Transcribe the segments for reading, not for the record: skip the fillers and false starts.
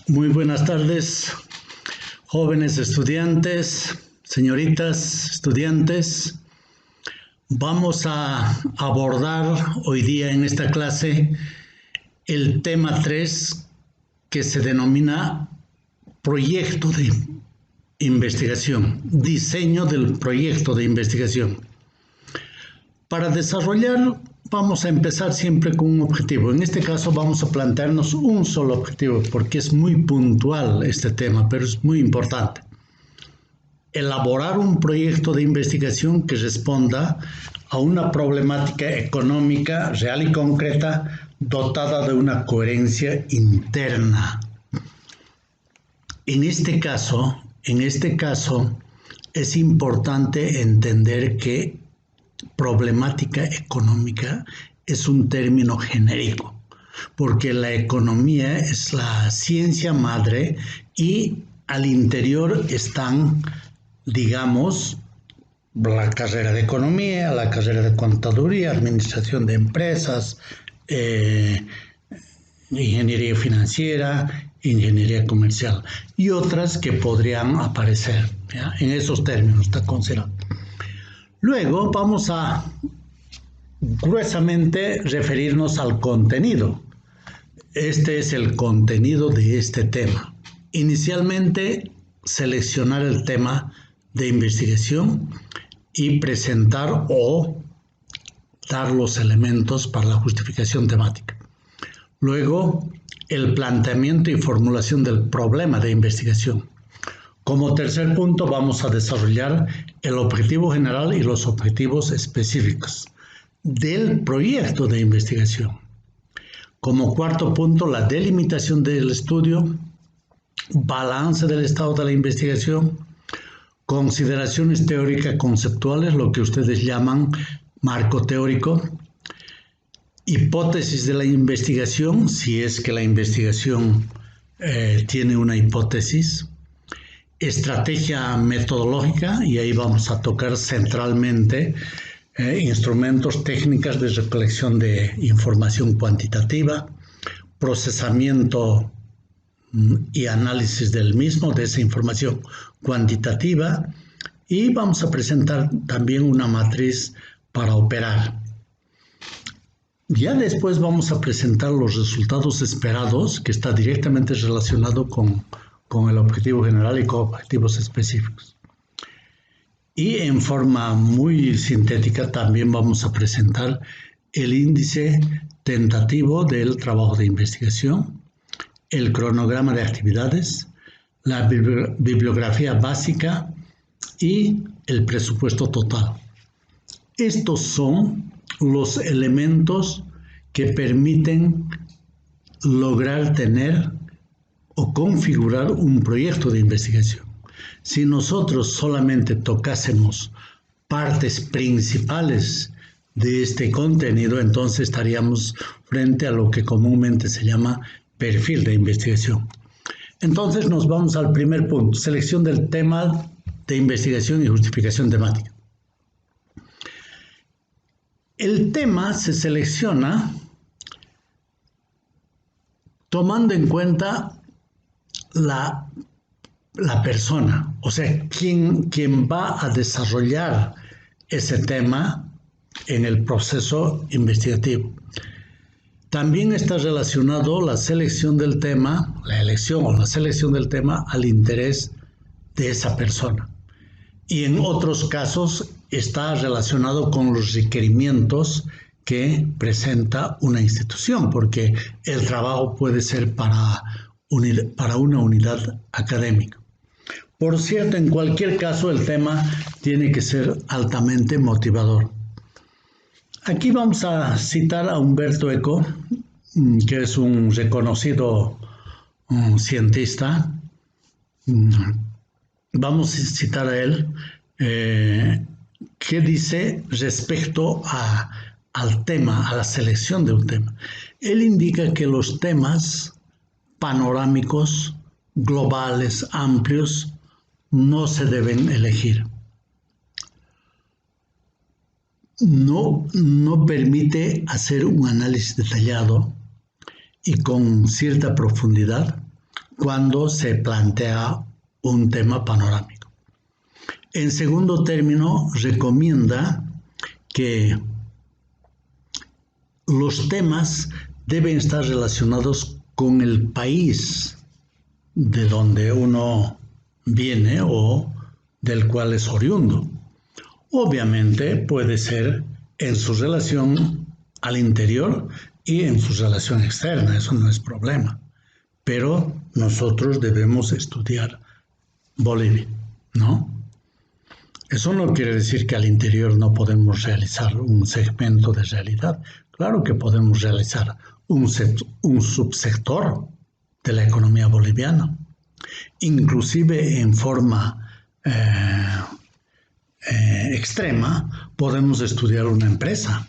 Muy buenas tardes, jóvenes estudiantes, señoritas estudiantes. Vamos a abordar hoy día en esta clase el tema 3 que se denomina proyecto de investigación, diseño del proyecto de investigación. Para desarrollar, vamos a empezar siempre con un objetivo. En este caso vamos a plantearnos un solo objetivo porque es muy puntual este tema, pero es muy importante. Elaborar un proyecto de investigación que responda a una problemática económica real y concreta dotada de una coherencia interna. En este caso, es importante entender que problemática económica es un término genérico, porque la economía es la ciencia madre y al interior están, digamos, la carrera de economía, la carrera de contaduría, administración de empresas, ingeniería financiera, ingeniería comercial y otras que podrían aparecer, ¿ya? En esos términos está considerado. Luego vamos a gruesamente referirnos al contenido. Este es el contenido de este tema. Inicialmente, seleccionar el tema de investigación y presentar o dar los elementos para la justificación temática. Luego, el planteamiento y formulación del problema de investigación. Como tercer punto vamos a desarrollar el objetivo general y los objetivos específicos del proyecto de investigación. Como cuarto punto, la delimitación del estudio, balance del estado de la investigación, consideraciones teóricas conceptuales, lo que ustedes llaman marco teórico, hipótesis de la investigación, si es que la investigación tiene una hipótesis, estrategia metodológica, y ahí vamos a tocar centralmente instrumentos, técnicas de recolección de información cuantitativa, procesamiento y análisis del mismo, de esa información cuantitativa, y vamos a presentar también una matriz para operar. Ya después vamos a presentar los resultados esperados, que está directamente relacionado con el objetivo general y con objetivos específicos. Y en forma muy sintética también vamos a presentar el índice tentativo del trabajo de investigación, el cronograma de actividades, la bibliografía básica y el presupuesto total. Estos son los elementos que permiten lograr tener o configurar un proyecto de investigación. Si nosotros solamente tocásemos partes principales de este contenido, entonces estaríamos frente a lo que comúnmente se llama perfil de investigación. Entonces nos vamos al primer punto, selección del tema de investigación y justificación temática. El tema se selecciona tomando en cuenta la persona, o sea, quien va a desarrollar ese tema en el proceso investigativo. También está relacionado la selección del tema, la elección o la selección del tema al interés de esa persona. Y en otros casos está relacionado con los requerimientos que presenta una institución, porque el trabajo puede ser para una unidad académica. Por cierto, en cualquier caso el tema tiene que ser altamente motivador. Aquí vamos a citar a Umberto Eco, que es un reconocido cientista. Vamos a citar a él, que dice respecto al tema, a la selección de un tema. Él indica que los temas panorámicos, globales, amplios, no se deben elegir. No permite hacer un análisis detallado y con cierta profundidad cuando se plantea un tema panorámico. En segundo término, recomienda que los temas deben estar relacionados con el país de donde uno viene o del cual es oriundo. Obviamente puede ser en su relación al interior y en su relación externa, eso no es problema. Pero nosotros debemos estudiar Bolivia, ¿no? Eso no quiere decir que al interior no podemos realizar un segmento de realidad. Claro que podemos realizar un subsector de la economía boliviana. Inclusive en forma extrema podemos estudiar una empresa,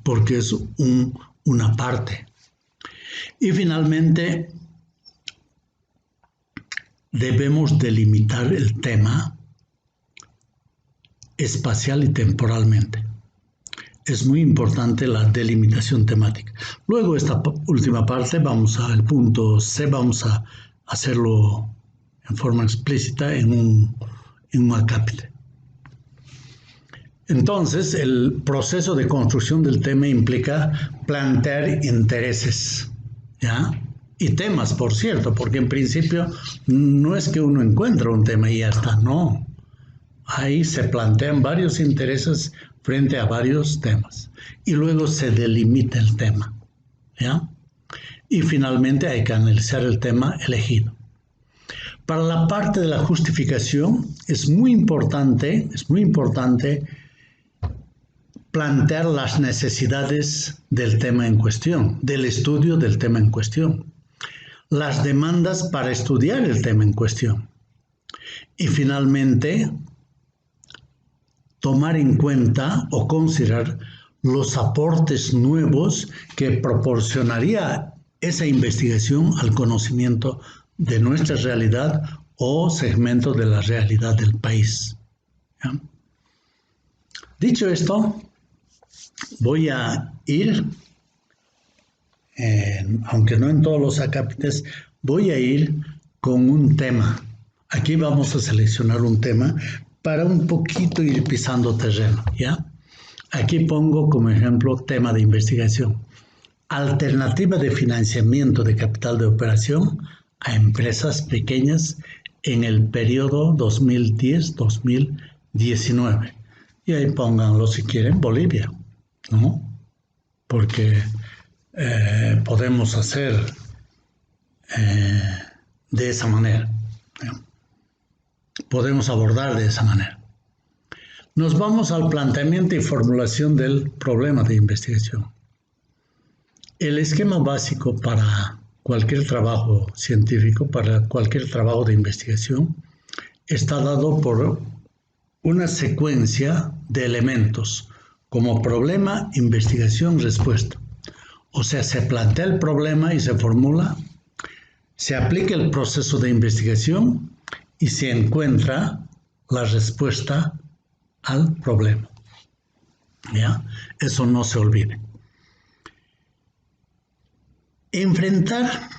porque es una parte. Y finalmente debemos delimitar el tema espacial y temporalmente. Es muy importante la delimitación temática. Luego esta última parte, vamos al punto C, vamos a hacerlo en forma explícita en un acápite. Entonces, el proceso de construcción del tema implica plantear intereses, ¿ya? Y temas, por cierto, porque en principio no es que uno encuentra un tema y ya está, no. Ahí se plantean varios intereses frente a varios temas y luego se delimita el tema, ¿ya? Y finalmente hay que analizar el tema elegido. Para la parte de la justificación es muy importante plantear las necesidades del tema en cuestión, del estudio del tema en cuestión, las demandas para estudiar el tema en cuestión y finalmente tomar en cuenta o considerar los aportes nuevos que proporcionaría esa investigación al conocimiento de nuestra realidad o segmento de la realidad del país. ¿Ya? Dicho esto, voy a ir, aunque no en todos los acápites, voy a ir con un tema. Aquí vamos a seleccionar un tema para un poquito ir pisando terreno, ¿ya? Aquí pongo como ejemplo tema de investigación. Alternativa de financiamiento de capital de operación a empresas pequeñas en el periodo 2010-2019. Y ahí pónganlo si quieren Bolivia, ¿no? Porque podemos hacer de esa manera, ¿no? Podemos abordar de esa manera. Nos vamos al planteamiento y formulación del problema de investigación. El esquema básico para cualquier trabajo científico, para cualquier trabajo de investigación, está dado por una secuencia de elementos como problema, investigación, respuesta. O sea, se plantea el problema y se formula, se aplica el proceso de investigación y se encuentra la respuesta al problema. ¿Ya? Eso no se olvide. Enfrentar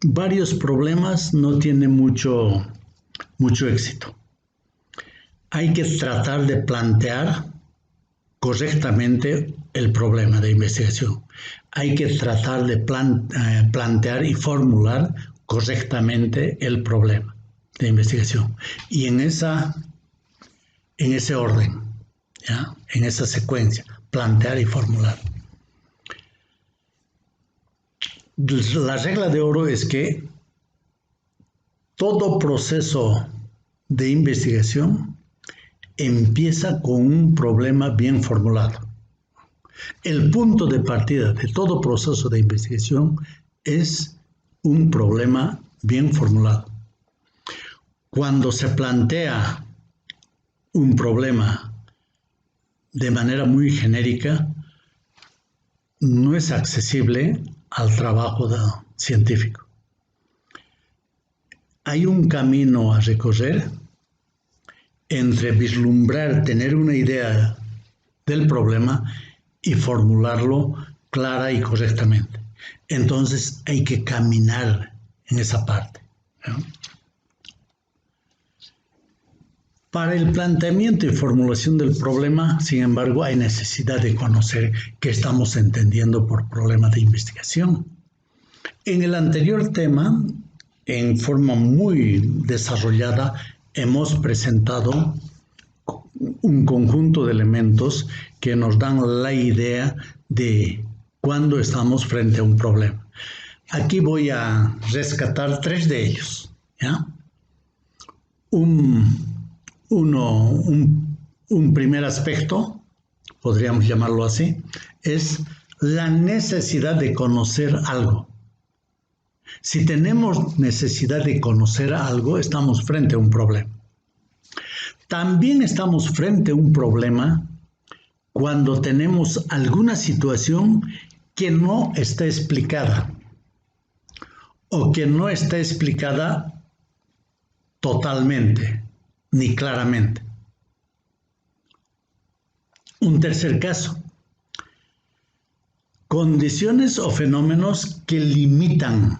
varios problemas no tiene mucho éxito. Hay que tratar de plantear correctamente el problema de investigación. Hay que tratar de plantear y formular correctamente el problema de investigación. Y en ese orden, ¿ya? En esa secuencia, plantear y formular. La regla de oro es que todo proceso de investigación empieza con un problema bien formulado. El punto de partida de todo proceso de investigación es un problema bien formulado. Cuando se plantea un problema de manera muy genérica, no es accesible al trabajo científico. Hay un camino a recorrer entre vislumbrar, tener una idea del problema y formularlo clara y correctamente. Entonces hay que caminar en esa parte, ¿no? Para el planteamiento y formulación del problema, sin embargo, hay necesidad de conocer qué estamos entendiendo por problema de investigación. En el anterior tema, en forma muy desarrollada, hemos presentado un conjunto de elementos que nos dan la idea de cuándo estamos frente a un problema. Aquí voy a rescatar 3 de ellos, ¿ya? Un primer aspecto, podríamos llamarlo así, es la necesidad de conocer algo. Si tenemos necesidad de conocer algo, estamos frente a un problema. También estamos frente a un problema cuando tenemos alguna situación que no está explicada o que no está explicada totalmente ni claramente. Un tercer caso, condiciones o fenómenos que limitan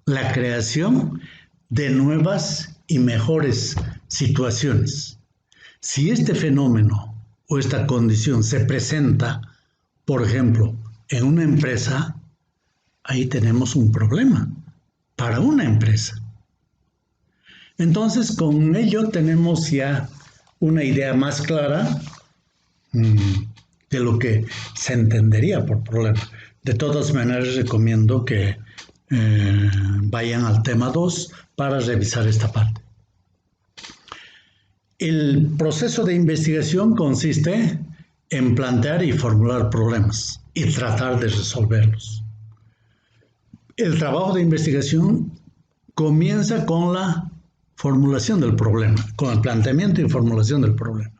la creación de nuevas y mejores situaciones. Si este fenómeno o esta condición se presenta, por ejemplo, en una empresa, ahí tenemos un problema para una empresa. Entonces, con ello tenemos ya una idea más clara de lo que se entendería por problema. De todas maneras, recomiendo que vayan al tema 2 para revisar esta parte. El proceso de investigación consiste en plantear y formular problemas y tratar de resolverlos. El trabajo de investigación comienza con la formulación del problema, con el planteamiento y formulación del problema.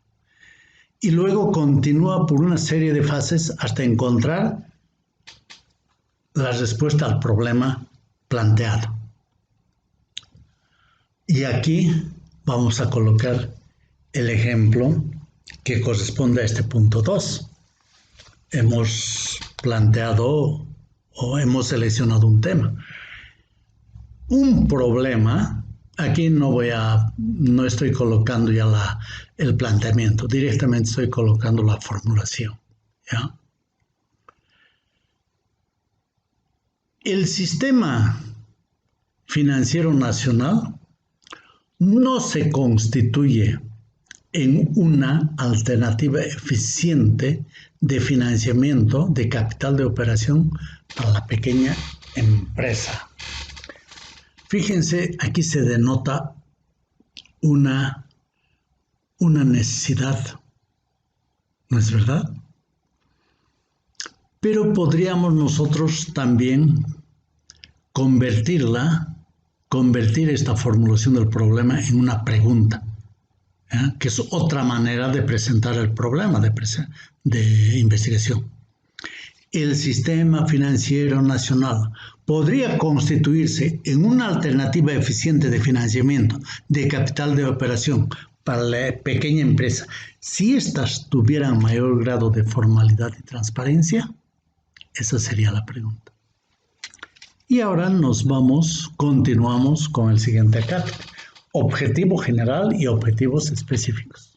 Y luego continúa por una serie de fases hasta encontrar la respuesta al problema planteado. Y aquí vamos a colocar el ejemplo que corresponde a este punto 2. Hemos planteado o hemos seleccionado un tema. Un problema, aquí no estoy colocando ya el planteamiento, directamente estoy colocando la formulación, ¿ya? El sistema financiero nacional no se constituye en una alternativa eficiente de financiamiento de capital de operación para la pequeña empresa. Fíjense, aquí se denota una necesidad, ¿no es verdad? Pero podríamos nosotros también convertir esta formulación del problema en una pregunta, ¿eh? Que es otra manera de presentar el problema de investigación. El sistema financiero nacional podría constituirse en una alternativa eficiente de financiamiento de capital de operación para la pequeña empresa si éstas tuvieran mayor grado de formalidad y transparencia. Esa sería la pregunta. Y ahora continuamos con el siguiente acápite: objetivo general y objetivos específicos.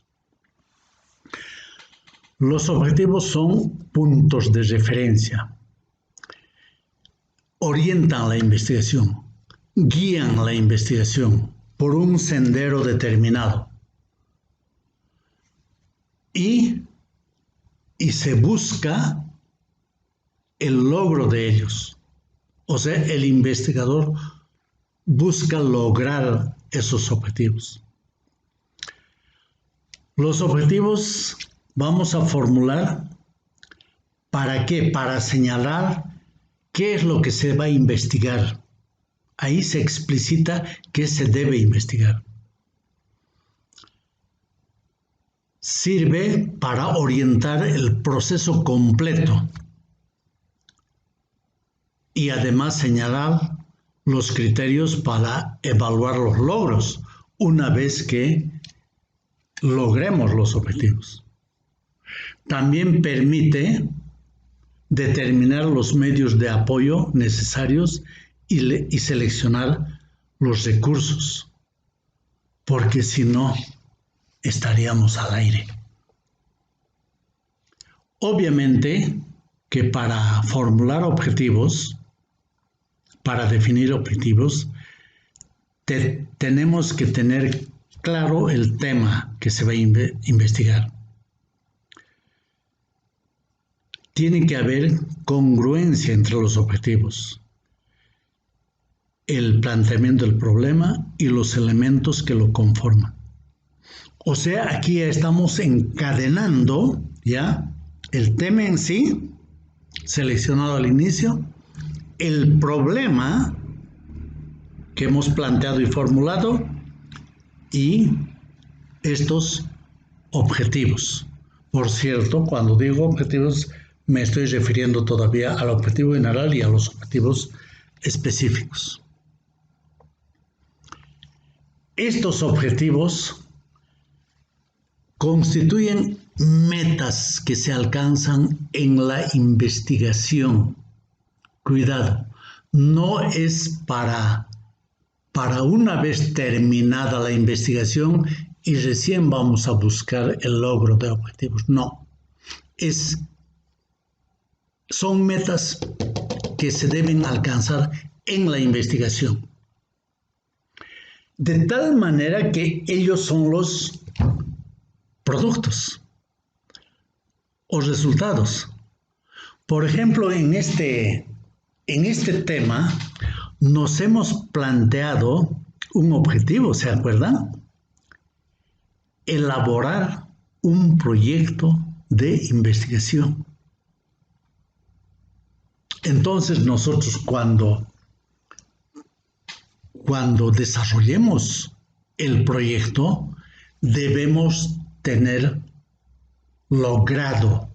Los objetivos son puntos de referencia, orientan la investigación, guían la investigación por un sendero determinado y se busca el logro de ellos. O sea, el investigador busca lograr esos objetivos. Los objetivos vamos a formular ¿para qué? Para señalar qué es lo que se va a investigar. Ahí se explicita qué se debe investigar. Sirve para orientar el proceso completo y además señalar los criterios para evaluar los logros una vez que logremos los objetivos. También permite determinar los medios de apoyo necesarios y seleccionar los recursos, porque si no, estaríamos al aire. Obviamente que para formular objetivos, para definir objetivos, tenemos que tener claro el tema que se va a investigar. Tiene que haber congruencia entre los objetivos, el planteamiento del problema y los elementos que lo conforman. O sea, aquí ya estamos encadenando ya el tema en sí, seleccionado al inicio, el problema que hemos planteado y formulado y estos objetivos. Por cierto, cuando digo objetivos, me estoy refiriendo todavía al objetivo general y a los objetivos específicos. Estos objetivos constituyen metas que se alcanzan en la investigación. Cuidado, no es para una vez terminada la investigación y recién vamos a buscar el logro de objetivos. No, son metas que se deben alcanzar en la investigación. De tal manera que ellos son los productos o resultados. Por ejemplo, en este tema nos hemos planteado un objetivo, ¿se acuerdan? Elaborar un proyecto de investigación. Entonces nosotros cuando desarrollemos el proyecto debemos tener logrado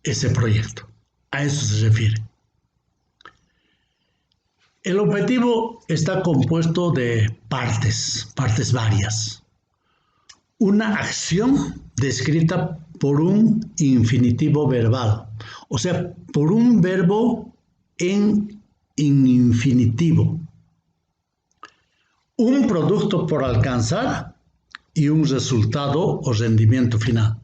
ese proyecto. A eso se refiere. El objetivo está compuesto de partes varias. Una acción descrita por un infinitivo verbal, o sea, por un verbo en infinitivo. Un producto por alcanzar y un resultado o rendimiento final.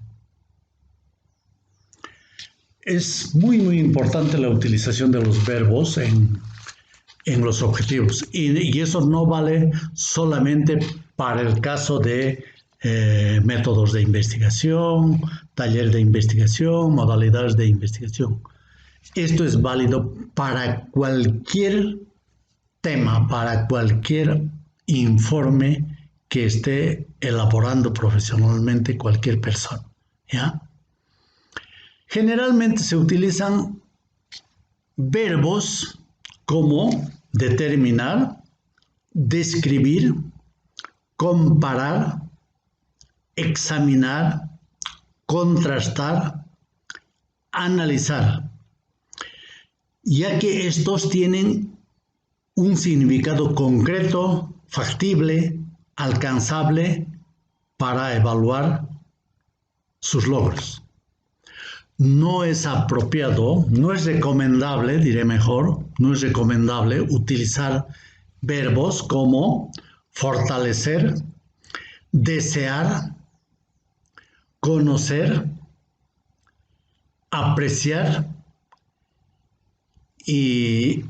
Es muy importante la utilización de los verbos en los objetivos y eso no vale solamente para el caso de métodos de investigación, taller de investigación, modalidades de investigación. Esto es válido para cualquier tema, para cualquier informe que esté elaborando profesionalmente cualquier persona, ¿ya? Generalmente se utilizan verbos como determinar, describir, comparar, examinar, contrastar, analizar, ya que estos tienen un significado concreto, factible, alcanzable para evaluar sus logros. No es apropiado, no es recomendable, diré mejor, no es recomendable utilizar verbos como fortalecer, desear, conocer, apreciar y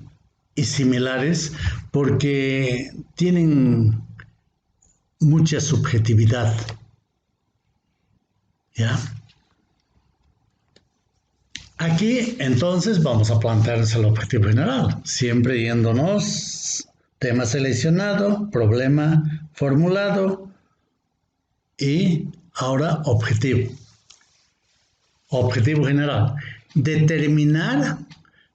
similares, porque tienen mucha subjetividad, ¿ya? Aquí entonces vamos a plantearnos el objetivo general, siempre yéndonos tema seleccionado, problema formulado y ahora objetivo. Objetivo general, determinar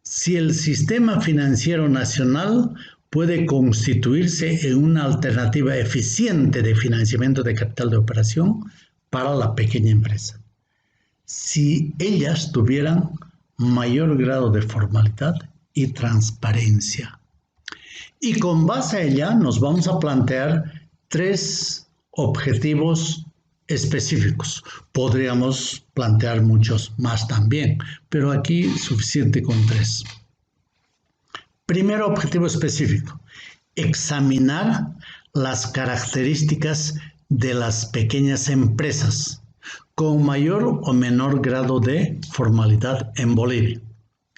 si el sistema financiero nacional puede constituirse en una alternativa eficiente de financiamiento de capital de operación para la pequeña empresa, si ellas tuvieran mayor grado de formalidad y transparencia. Y con base a ella nos vamos a plantear 3 objetivos específicos. Podríamos plantear muchos más también, pero aquí suficiente con 3. Primer objetivo específico, examinar las características de las pequeñas empresas con mayor o menor grado de formalidad en Bolivia.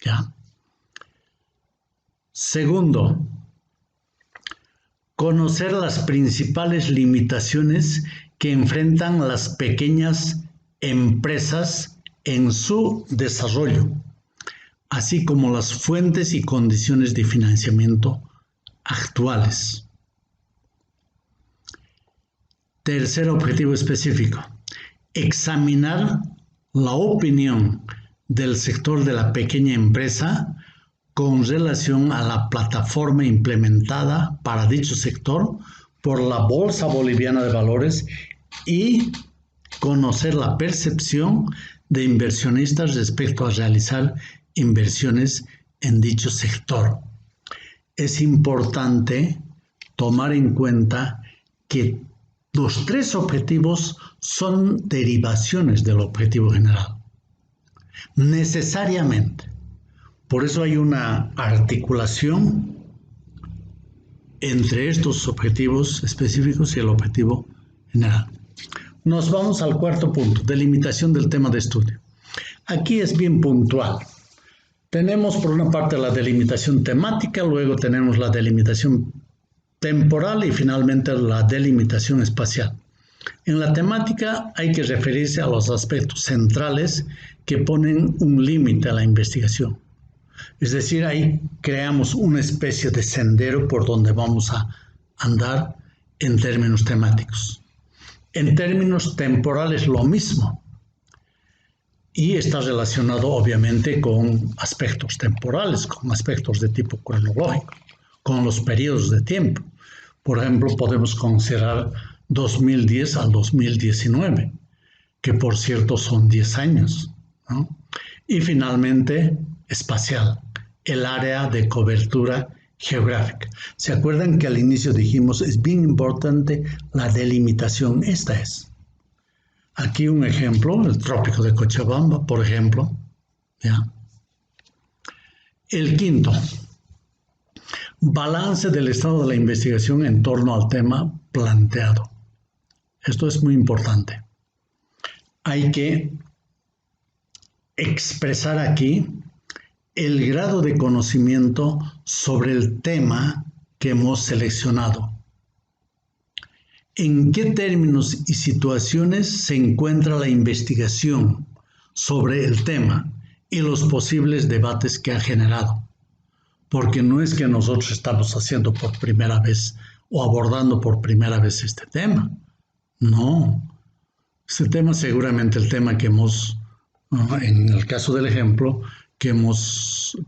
¿Ya? Segundo, conocer las principales limitaciones que enfrentan las pequeñas empresas en su desarrollo, así como las fuentes y condiciones de financiamiento actuales. Tercer objetivo específico, examinar la opinión del sector de la pequeña empresa con relación a la plataforma implementada para dicho sector por la Bolsa Boliviana de Valores y conocer la percepción de inversionistas respecto a realizar inversiones en dicho sector. Es importante tomar en cuenta que los tres objetivos son derivaciones del objetivo general, necesariamente. Por eso hay una articulación entre estos objetivos específicos y el objetivo general. Nos vamos al cuarto punto, delimitación del tema de estudio. Aquí es bien puntual. Tenemos por una parte la delimitación temática, luego tenemos la delimitación temporal y finalmente la delimitación espacial. En la temática hay que referirse a los aspectos centrales que ponen un límite a la investigación. Es decir, ahí creamos una especie de sendero por donde vamos a andar en términos temáticos. En términos temporales lo mismo. Y está relacionado obviamente con aspectos temporales, con aspectos de tipo cronológico, con los periodos de tiempo. Por ejemplo, podemos considerar 2010 al 2019, que por cierto son 10 años, ¿no? Y finalmente, espacial, el área de cobertura geográfica. ¿Se acuerdan que al inicio dijimos es bien importante la delimitación? Esta es. Aquí un ejemplo, el trópico de Cochabamba, por ejemplo. ¿Ya? El quinto, balance del estado de la investigación en torno al tema planteado. Esto es muy importante. Hay que expresar aquí el grado de conocimiento sobre el tema que hemos seleccionado. ¿En qué términos y situaciones se encuentra la investigación sobre el tema y los posibles debates que ha generado? Porque no es que nosotros estamos haciendo por primera vez o abordando por primera vez este tema. No. Este tema seguramente el tema que hemos, en el caso del ejemplo, que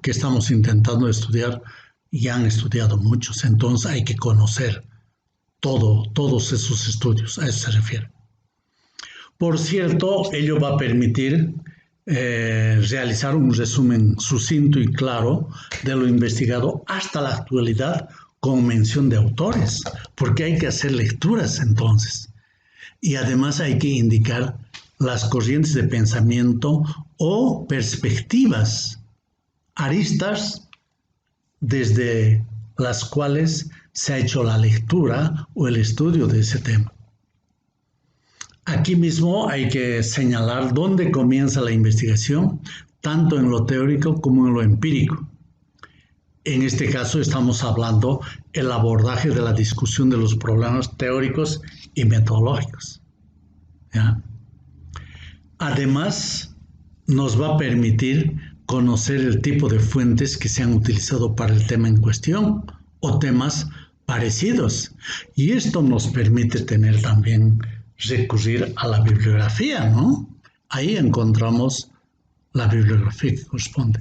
estamos intentando estudiar, ya han estudiado muchos. Entonces hay que conocer todos esos estudios, a eso se refiere. Por cierto, ello va a permitir realizar un resumen sucinto y claro de lo investigado hasta la actualidad con mención de autores, porque hay que hacer lecturas entonces. Y además hay que indicar las corrientes de pensamiento o perspectivas, aristas desde las cuales se ha hecho la lectura o el estudio de ese tema. Aquí mismo hay que señalar dónde comienza la investigación, tanto en lo teórico como en lo empírico. En este caso estamos hablando el abordaje de la discusión de los problemas teóricos y metodológicos. ¿Ya? Además, nos va a permitir conocer el tipo de fuentes que se han utilizado para el tema en cuestión o temas parecidos. Y esto nos permite tener también recurrir a la bibliografía, ¿no? Ahí encontramos la bibliografía que corresponde.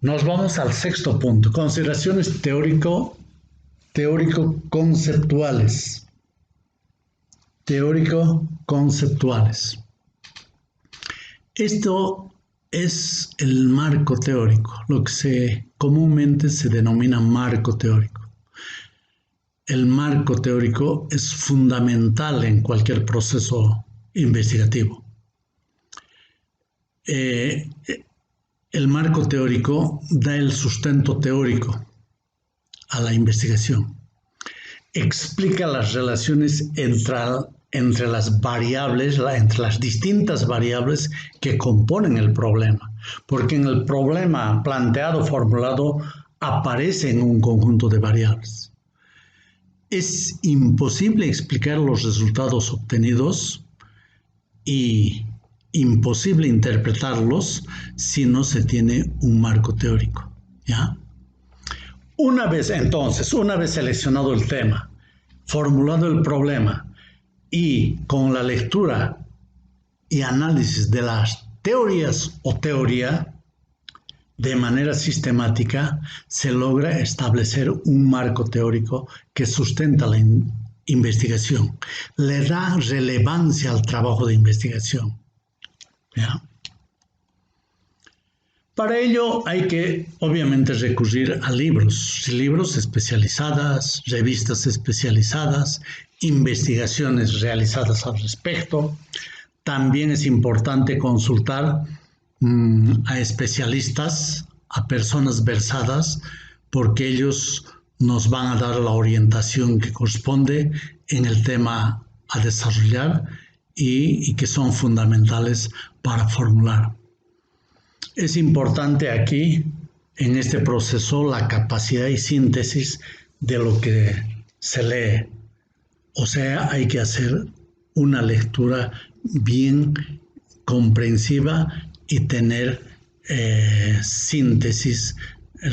Nos vamos al sexto punto, consideraciones teórico-conceptuales. Teórico-conceptuales. Esto es el marco teórico, lo que comúnmente se denomina marco teórico. El marco teórico es fundamental en cualquier proceso investigativo. El el marco teórico da el sustento teórico a la investigación. Explica las relaciones entre las variables, entre las distintas variables que componen el problema. Porque en el problema planteado, formulado, aparecen un conjunto de variables. Es imposible explicar los resultados obtenidos y imposible interpretarlos si no se tiene un marco teórico, ¿ya? Una vez seleccionado el tema, formulado el problema y con la lectura y análisis de las teorías o teoría, de manera sistemática se logra establecer un marco teórico que sustenta la investigación, le da relevancia al trabajo de investigación, ¿ya? Para ello hay que, obviamente, recurrir a libros especializadas, revistas especializadas, investigaciones realizadas al respecto. También es importante consultar a especialistas, a personas versadas, porque ellos nos van a dar la orientación que corresponde en el tema a desarrollar y que son fundamentales para formular. Es importante aquí, en este proceso, la capacidad y síntesis de lo que se lee. O sea, hay que hacer una lectura bien comprensiva y tener síntesis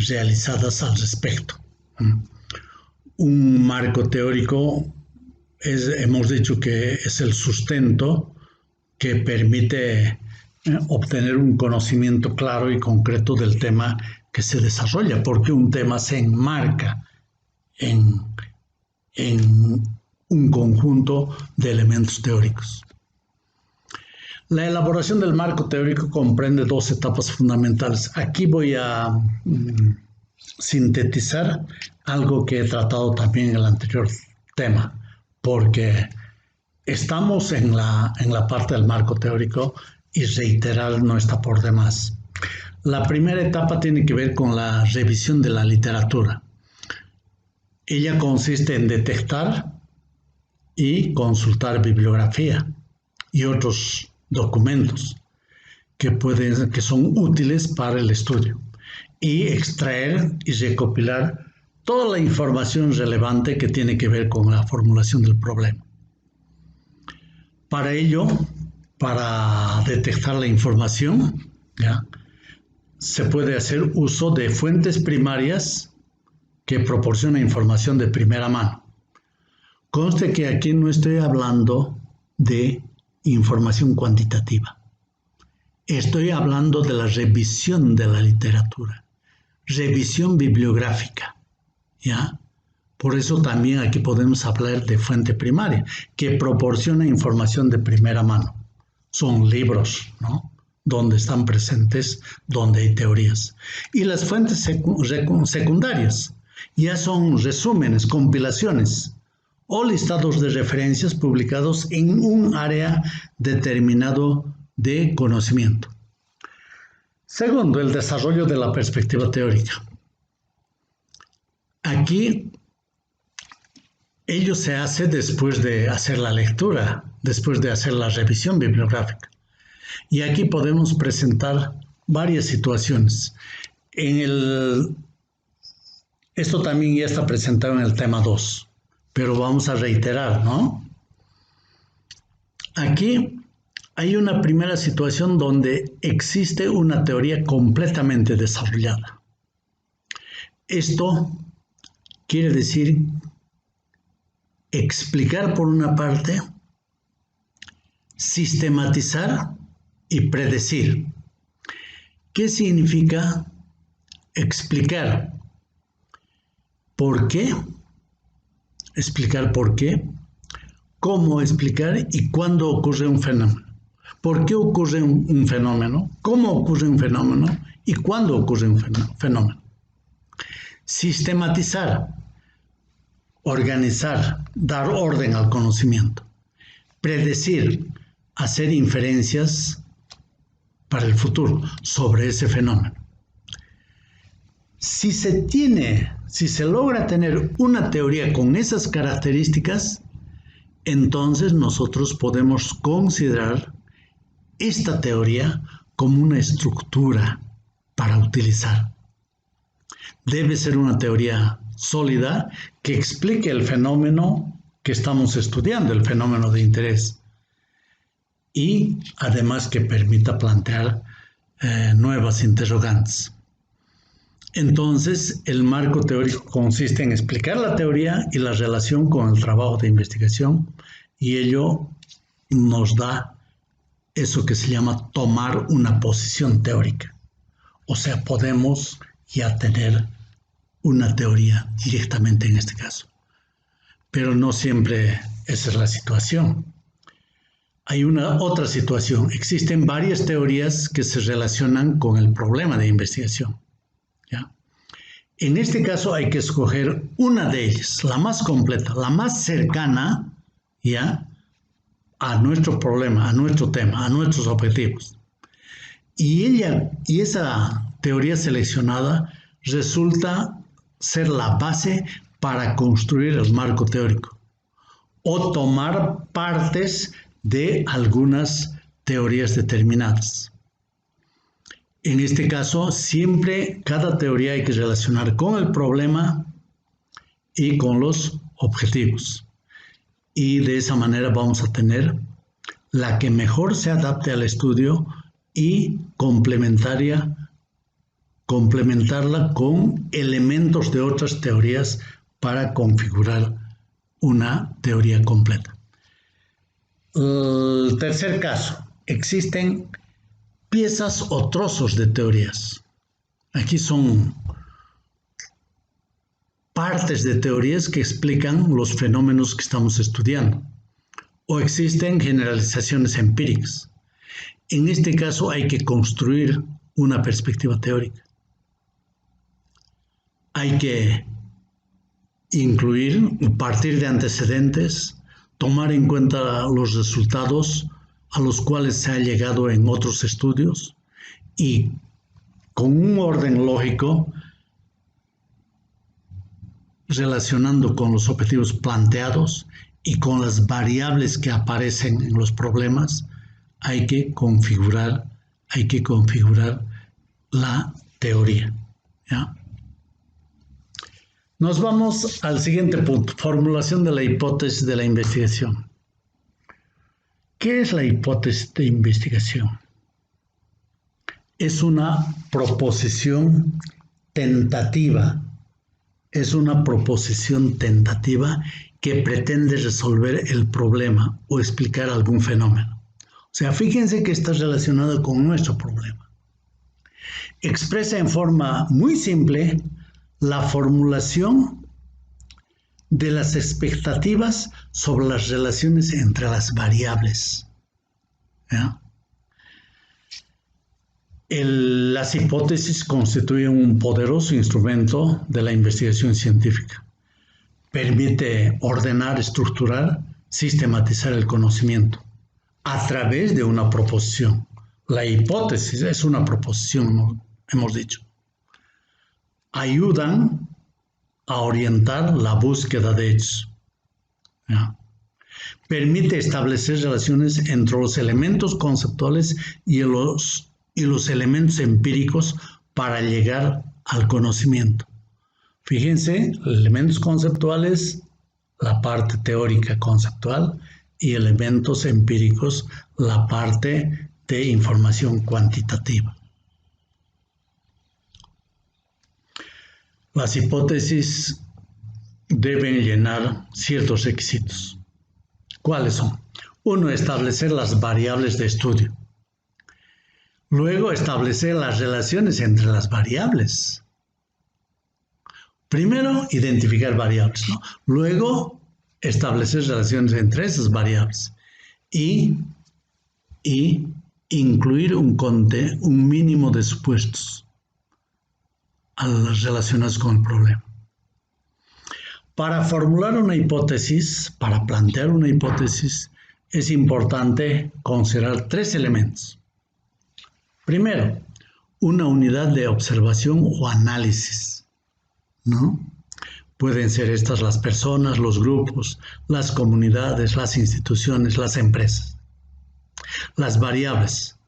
realizadas al respecto. Un marco teórico hemos dicho que es el sustento que permite obtener un conocimiento claro y concreto del tema que se desarrolla, porque un tema se enmarca en un conjunto de elementos teóricos. La elaboración del marco teórico comprende dos etapas fundamentales. Aquí voy a sintetizar algo que he tratado también en el anterior tema, porque estamos en la parte del marco teórico y reiterar no está por demás. La primera etapa tiene que ver con la revisión de la literatura. Ella consiste en detectar y consultar bibliografía y otros documentos que son útiles para el estudio y extraer y recopilar toda la información relevante que tiene que ver con la formulación del problema. Para ello, para detectar la información, ¿ya?, se puede hacer uso de fuentes primarias que proporcionan información de primera mano. Conste que aquí no estoy hablando de información cuantitativa. Estoy hablando de la revisión de la literatura, revisión bibliográfica, ¿ya? Por eso también aquí podemos hablar de fuente primaria, que proporciona información de primera mano. Son libros, ¿no?, donde están presentes, donde hay teorías. Y las fuentes secundarias ya son resúmenes, compilaciones o listados de referencias publicados en un área determinado de conocimiento. Segundo, el desarrollo de la perspectiva teórica. Aquí ello se hace después de hacer la lectura, después de hacer la revisión bibliográfica. Y aquí podemos presentar varias situaciones. Esto también ya está presentado en el tema 2, pero vamos a reiterar, ¿no? Aquí hay una primera situación donde existe una teoría completamente desarrollada. Esto quiere decir explicar por una parte, sistematizar y predecir. ¿Qué significa explicar? ¿Por qué? Explicar por qué, cómo explicar y cuándo ocurre un fenómeno. ¿Por qué ocurre un fenómeno? ¿Cómo ocurre un fenómeno? ¿Y cuándo ocurre un fenómeno? Sistematizar, organizar, dar orden al conocimiento. Predecir, hacer inferencias para el futuro sobre ese fenómeno. Si se logra tener una teoría con esas características, entonces nosotros podemos considerar esta teoría como una estructura para utilizar. Debe ser una teoría sólida que explique el fenómeno que estamos estudiando, el fenómeno de interés, y además que permita plantear nuevas interrogantes. Entonces, el marco teórico consiste en explicar la teoría y la relación con el trabajo de investigación, y ello nos da eso que se llama tomar una posición teórica. O sea, podemos ya tener una teoría directamente en este caso. Pero no siempre esa es la situación. Hay una otra situación. Existen varias teorías que se relacionan con el problema de investigación, ¿ya? En este caso hay que escoger una de ellas, la más completa, la más cercana, ¿ya?, a nuestro problema, a nuestro tema, a nuestros objetivos. Y esa teoría seleccionada resulta ser la base para construir el marco teórico o tomar partes de algunas teorías determinadas. En este caso, siempre cada teoría hay que relacionar con el problema y con los objetivos. Y de esa manera vamos a tener la que mejor se adapte al estudio y complementarla con elementos de otras teorías para configurar una teoría completa. El tercer caso, existen piezas o trozos de teorías. Aquí son partes de teorías que explican los fenómenos que estamos estudiando. O existen generalizaciones empíricas. En este caso hay que construir una perspectiva teórica. Hay que incluir, partir de antecedentes, tomar en cuenta los resultados a los cuales se ha llegado en otros estudios y con un orden lógico, relacionando con los objetivos planteados y con las variables que aparecen en los problemas, hay que configurar la teoría, ¿ya? Nos vamos al siguiente punto, formulación de la hipótesis de la investigación. ¿Qué es la hipótesis de investigación? Es una proposición tentativa. Es una proposición tentativa que pretende resolver el problema o explicar algún fenómeno. O sea, fíjense que está relacionado con nuestro problema. Expresa en forma muy simple la formulación de las expectativas sobre las relaciones entre las variables, ¿ya? Las hipótesis constituyen un poderoso instrumento de la investigación científica. Permite ordenar, estructurar, sistematizar el conocimiento a través de una proposición. La hipótesis es una proposición, hemos dicho. Ayudan a orientar la búsqueda de hechos, ¿ya? Permite establecer relaciones entre los elementos conceptuales y los elementos empíricos para llegar al conocimiento. Fíjense, elementos conceptuales, la parte teórica conceptual, y elementos empíricos, la parte de información cuantitativa. Las hipótesis deben llenar ciertos requisitos. ¿Cuáles son? Uno, establecer las variables de estudio. Luego, establecer las relaciones entre las variables. Primero, identificar variables, ¿no? Luego, establecer relaciones entre esas variables. Y incluir un mínimo de supuestos relacionados con el problema. Para formular una hipótesis, para plantear una hipótesis, es importante considerar tres elementos. Primero, una unidad de observación o análisis, ¿no? Pueden ser estas las personas, los grupos, las comunidades, las instituciones, las empresas. Las variables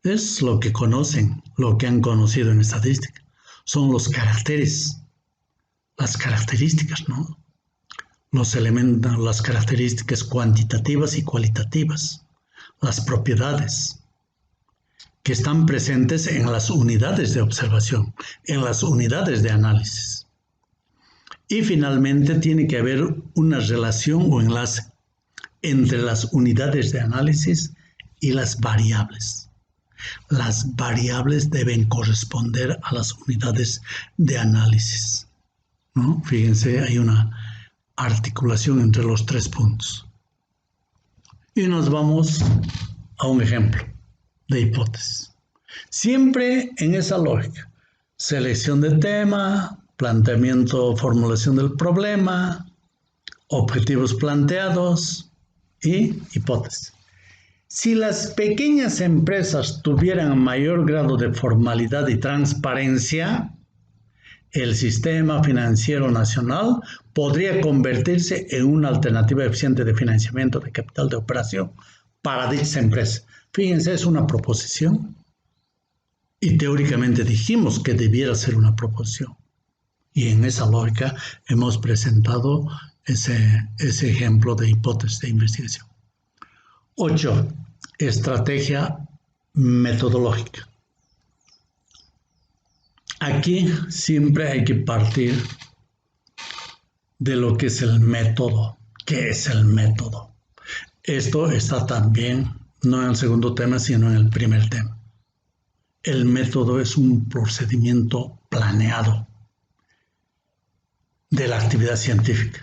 es lo que conocen, lo que han conocido en estadística. Son los caracteres, las características, ¿no? Los elementos, las características cuantitativas y cualitativas, las propiedades que están presentes en las unidades de observación, en las unidades de análisis. Y finalmente tiene que haber una relación o enlace entre las unidades de análisis y las variables. Las variables deben corresponder a las unidades de análisis, ¿no? Fíjense, hay una articulación entre los tres puntos. Y nos vamos a un ejemplo de hipótesis. Siempre en esa lógica. Selección de tema, planteamiento, formulación del problema, objetivos planteados y hipótesis. Si las pequeñas empresas tuvieran mayor grado de formalidad y transparencia, el sistema financiero nacional podría convertirse en una alternativa eficiente de financiamiento de capital de operación para dichas empresas. Fíjense, es una proposición y teóricamente dijimos que debiera ser una proposición. Y en esa lógica hemos presentado ese ejemplo de hipótesis de investigación. 8. Estrategia metodológica. Aquí siempre hay que partir de lo que es el método. ¿Qué es el método? Esto está también, no en el segundo tema, sino en el primer tema. El método es un procedimiento planeado de la actividad científica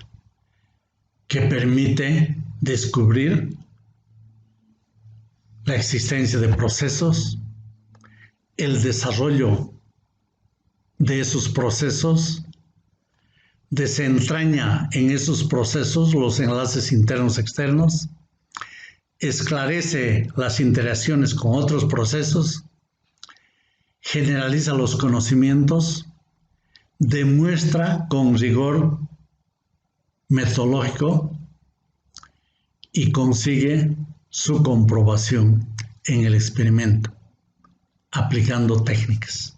que permite descubrir la existencia de procesos, el desarrollo de esos procesos, desentraña en esos procesos los enlaces internos externos, esclarece las interacciones con otros procesos, generaliza los conocimientos, demuestra con rigor metodológico y consigue su comprobación en el experimento, aplicando técnicas.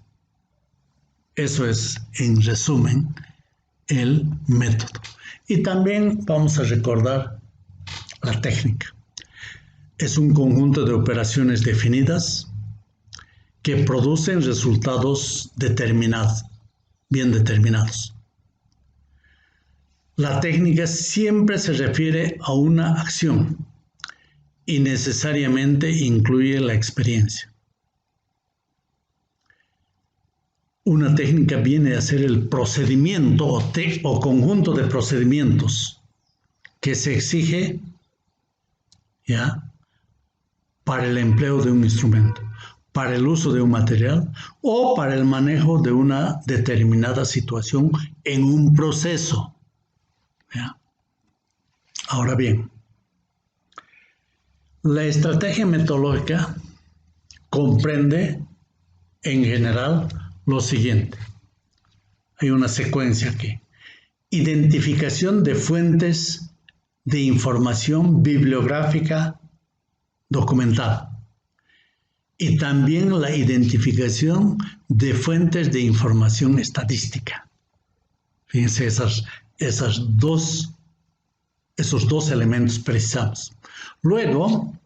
Eso es, en resumen, el método. Y también vamos a recordar la técnica. Es un conjunto de operaciones definidas que producen resultados determinados, bien determinados. La técnica siempre se refiere a una acción y necesariamente incluye la experiencia. Una técnica viene a ser el procedimiento o conjunto de procedimientos que se exige, ¿ya?, para el empleo de un instrumento, para el uso de un material o para el manejo de una determinada situación en un proceso, ¿ya? Ahora bien, la estrategia metodológica comprende en general lo siguiente. Hay una secuencia aquí. Identificación de fuentes de información bibliográfica documentada. Y también la identificación de fuentes de información estadística. Fíjense, esos dos elementos precisamos. Luego,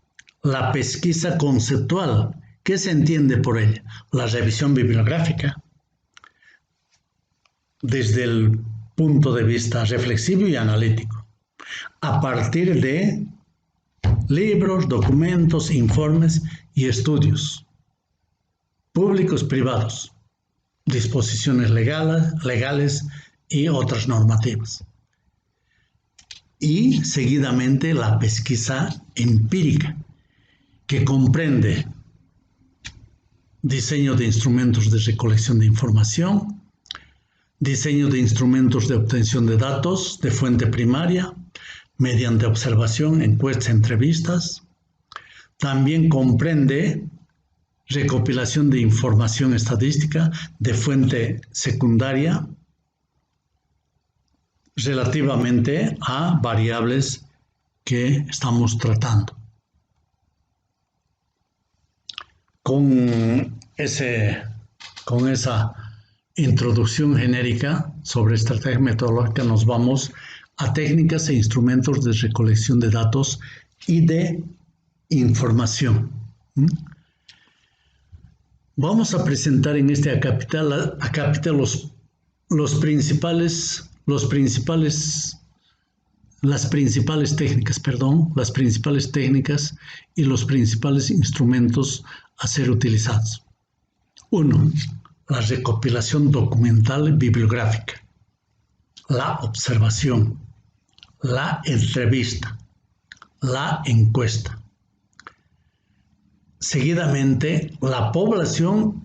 la pesquisa conceptual. ¿Qué se entiende por ella? La revisión bibliográfica desde el punto de vista reflexivo y analítico, a partir de libros, documentos, informes y estudios públicos, privados, disposiciones legales y otras normativas. Y seguidamente la pesquisa empírica, que comprende diseño de instrumentos de recolección de información, diseño de instrumentos de obtención de datos de fuente primaria, mediante observación, encuestas, entrevistas. También comprende recopilación de información estadística de fuente secundaria relativamente a variables que estamos tratando. Con esa introducción genérica sobre estrategia metodológica nos vamos a técnicas e instrumentos de recolección de datos y de información. Vamos a presentar en este acápite las principales técnicas y los principales instrumentos a ser utilizados. 1. La recopilación documental bibliográfica, la observación, la entrevista, la encuesta. Seguidamente, la población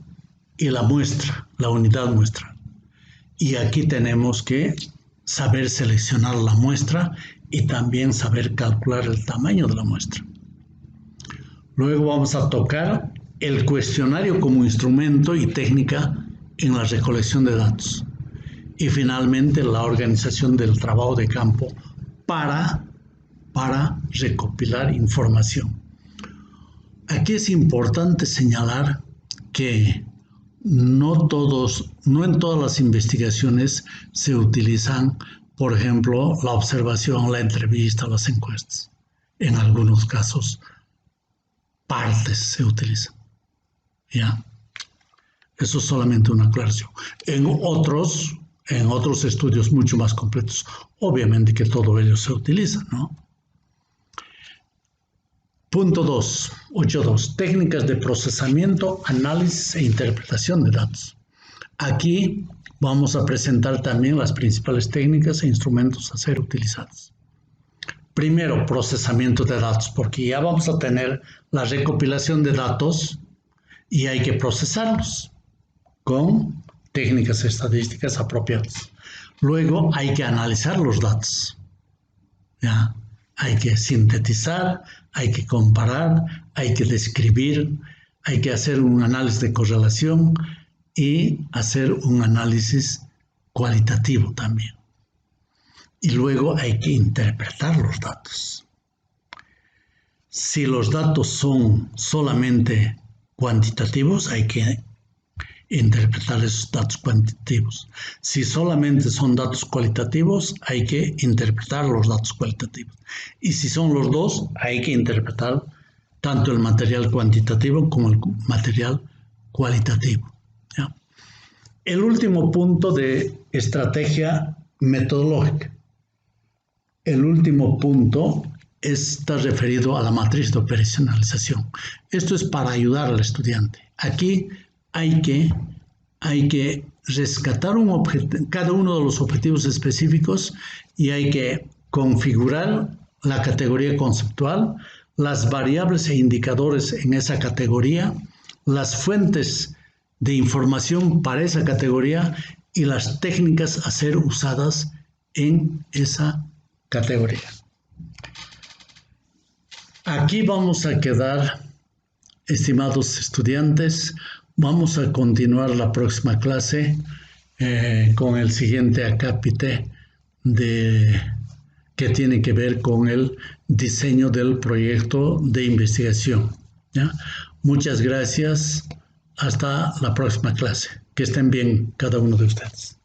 y la muestra, la unidad muestra. Y aquí tenemos que saber seleccionar la muestra y también saber calcular el tamaño de la muestra. Luego vamos a tocar el cuestionario como instrumento y técnica en la recolección de datos. Y finalmente la organización del trabajo de campo para recopilar información. Aquí es importante señalar que no en todas las investigaciones se utilizan, por ejemplo, la observación, la entrevista, las encuestas. En algunos casos, partes se utilizan. ¿Ya? Eso es solamente una aclaración. En otros estudios mucho más completos, obviamente que todo ello se utiliza, ¿no? Punto 2, 8.2. Técnicas de procesamiento, análisis e interpretación de datos. Aquí vamos a presentar también las principales técnicas e instrumentos a ser utilizados. Primero, procesamiento de datos, porque ya vamos a tener la recopilación de datos y hay que procesarlos con técnicas estadísticas apropiadas. Luego hay que analizar los datos. ¿Ya? Hay que sintetizar, hay que comparar, hay que describir, hay que hacer un análisis de correlación y hacer un análisis cualitativo también. Y luego hay que interpretar los datos. Si los datos son solamente cuantitativos, hay que interpretar esos datos cuantitativos. Si solamente son datos cualitativos, hay que interpretar los datos cualitativos. Y si son los dos, hay que interpretar tanto el material cuantitativo como el material cualitativo. ¿Ya? El último punto de estrategia metodológica. El último punto está referido a la matriz de operacionalización. Esto es para ayudar al estudiante. Aquí hay que rescatar cada uno de los objetivos específicos y hay que configurar la categoría conceptual, las variables e indicadores en esa categoría, las fuentes de información para esa categoría y las técnicas a ser usadas en esa categoría. Aquí vamos a quedar, estimados estudiantes. Vamos a continuar la próxima clase con el siguiente acápite que tiene que ver con el diseño del proyecto de investigación. ¿Ya? Muchas gracias. Hasta la próxima clase. Que estén bien cada uno de ustedes.